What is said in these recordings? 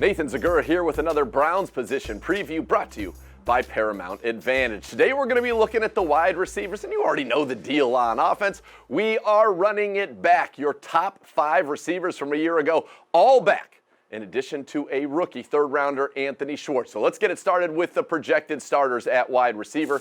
Nathan Zegura here with another Browns position preview brought to you by Paramount Advantage. Today we're going to be looking at the wide receivers, and you already know the deal on offense. We are running it back. Your top 5 receivers from a year ago, all back, in addition to a rookie third-rounder, Anthony Schwartz. So let's get it started with the projected starters at wide receiver.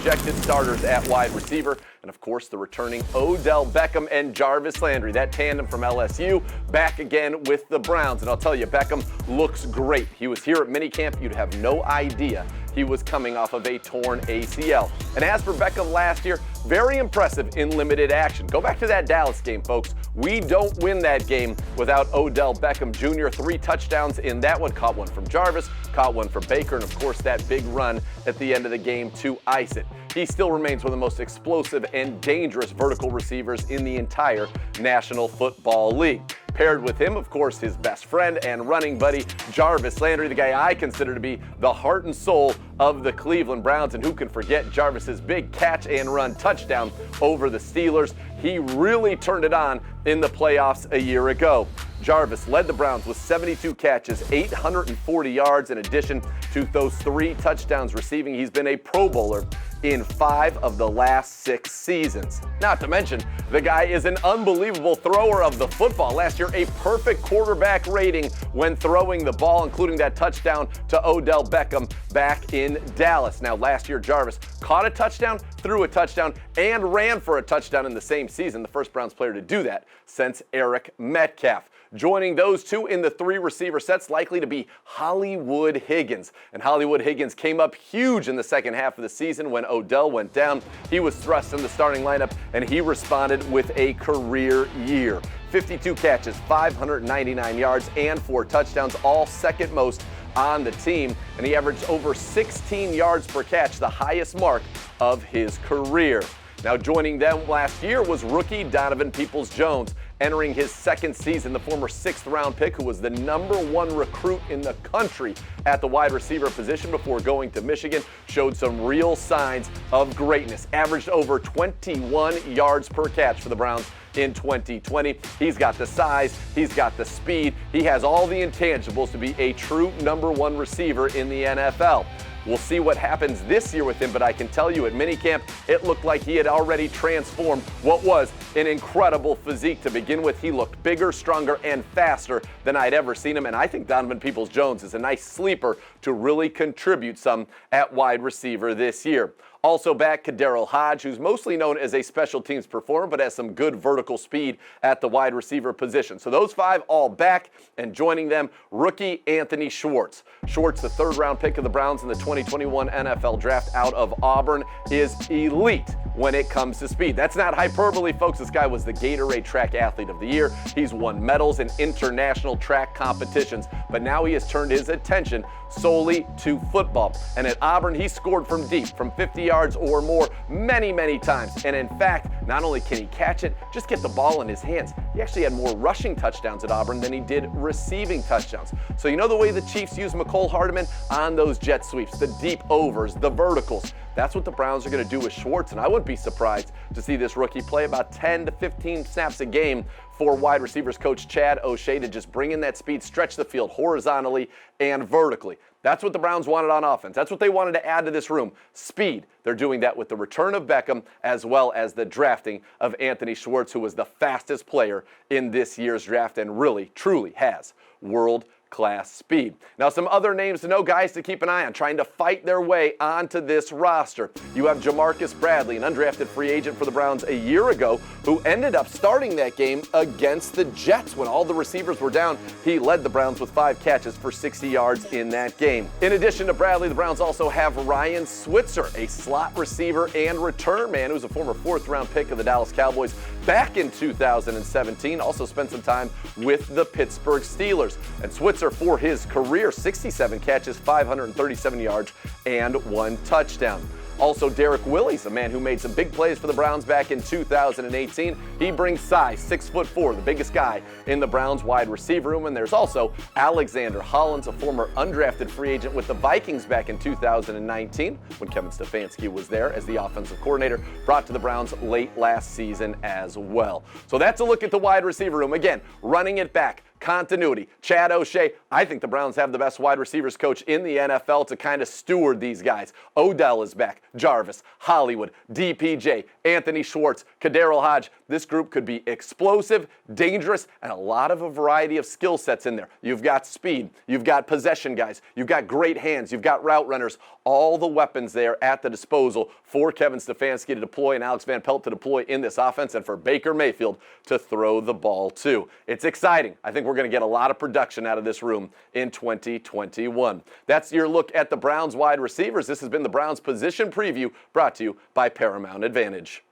Projected starters at wide receiver, and of course the returning Odell Beckham and Jarvis Landry, that tandem from LSU, back again with the Browns. And I'll tell you, Beckham looks great. He was here at minicamp. You'd have no idea he was coming off of a torn ACL. And as for Beckham last year, very impressive in limited action. Go back to that Dallas game, folks. We don't win that game without Odell Beckham Jr. 3 touchdowns in that one. Caught one from Jarvis, caught one from Baker, and of course that big run at the end of the game to ice it. He still remains one of the most explosive and dangerous vertical receivers in the entire National Football League. Paired with him, of course, his best friend and running buddy, Jarvis Landry, the guy I consider to be the heart and soul of the Cleveland Browns. And who can forget Jarvis's big catch and run touchdown over the Steelers? He really turned it on in the playoffs a year ago. Jarvis led the Browns with 72 catches, 840 yards. In addition to those 3 touchdowns receiving, he's been a Pro Bowler in 5 of the last 6 seasons. Not to mention, the guy is an unbelievable thrower of the football. Last year, a perfect quarterback rating when throwing the ball, including that touchdown to Odell Beckham back in Dallas. Now, last year, Jarvis caught a touchdown, threw a touchdown, and ran for a touchdown in the same season, the first Browns player to do that since Eric Metcalf. Joining those two in the 3 receiver sets, likely to be Hollywood Higgins. And Hollywood Higgins came up huge in the second half of the season when Odell went down. He was thrust in the starting lineup, and he responded with a career year. 52 catches, 599 yards, and 4 touchdowns, all second most on the team. And he averaged over 16 yards per catch, the highest mark of his career. Now, joining them last year was rookie Donovan Peoples-Jones. Entering his 2nd season, the former 6th-round pick, who was the #1 recruit in the country at the wide receiver position before going to Michigan, showed some real signs of greatness. Averaged over 21 yards per catch for the Browns in 2020. He's got the size, he's got the speed, he has all the intangibles to be a true #1 receiver in the NFL. We'll see what happens this year with him, but I can tell you at minicamp, it looked like he had already transformed what was an incredible physique to begin with. He looked bigger, stronger, and faster than I'd ever seen him, and I think Donovan Peoples-Jones is a nice sleeper to really contribute some at wide receiver this year. Also back, Kaderil Hodge, who's mostly known as a special teams performer, but has some good vertical speed at the wide receiver position. So those 5 all back, and joining them, rookie Anthony Schwartz. Schwartz, the 3rd-round pick of the Browns in the 2021 NFL Draft out of Auburn, is elite when it comes to speed. That's not hyperbole, folks. This guy was the Gatorade Track Athlete of the Year. He's won medals in international track competitions, but now he has turned his attention solely to football. And at Auburn, he scored from deep, from 50 yards or more, many, many times. And in fact, not only can he catch it, just get the ball in his hands. He actually had more rushing touchdowns at Auburn than he did receiving touchdowns. So you know the way the Chiefs use McCole Hardman on those jet sweeps, the deep overs, the verticals. That's what the Browns are going to do with Schwartz, and I wouldn't be surprised to see this rookie play about 10 to 15 snaps a game for wide receivers coach Chad O'Shea to just bring in that speed, stretch the field horizontally and vertically. That's what the Browns wanted on offense. That's what they wanted to add to this room, speed. They're doing that with the return of Beckham as well as the drafting of Anthony Schwartz, who was the fastest player in this year's draft and really, truly has world-class speed. Now, some other names to know, guys, to keep an eye on, trying to fight their way onto this roster. You have Jamarcus Bradley, an undrafted free agent for the Browns a year ago, who ended up starting that game against the Jets when all the receivers were down. He led the Browns with 5 catches for 60 yards in that game. In addition to Bradley, the Browns also have Ryan Switzer, a slot receiver and return man who's a former 4th-round pick of the Dallas Cowboys back in 2017. Also spent some time with the Pittsburgh Steelers. And Switzer, for his career, 67 catches, 537 yards, and 1 touchdown. Also, Derek Willis, a man who made some big plays for the Browns back in 2018. He brings size, 6'4", the biggest guy in the Browns wide receiver room. And there's also Alexander Hollins, a former undrafted free agent with the Vikings back in 2019 when Kevin Stefanski was there as the offensive coordinator, brought to the Browns late last season as well. So that's a look at the wide receiver room. Again, running it back. Continuity. Chad O'Shea, I think the Browns have the best wide receivers coach in the NFL to kind of steward these guys. Odell is back. Jarvis, Hollywood, DPJ, Anthony Schwartz, Kaderil Hodge. This group could be explosive, dangerous, and a variety of skill sets in there. You've got speed. You've got possession guys. You've got great hands. You've got route runners. All the weapons there at the disposal for Kevin Stefanski to deploy and Alex Van Pelt to deploy in this offense, and for Baker Mayfield to throw the ball to. It's exciting. I think we're going to get a lot of production out of this room in 2021. That's your look at the Browns wide receivers. This has been the Browns Position Preview, brought to you by Paramount Advantage.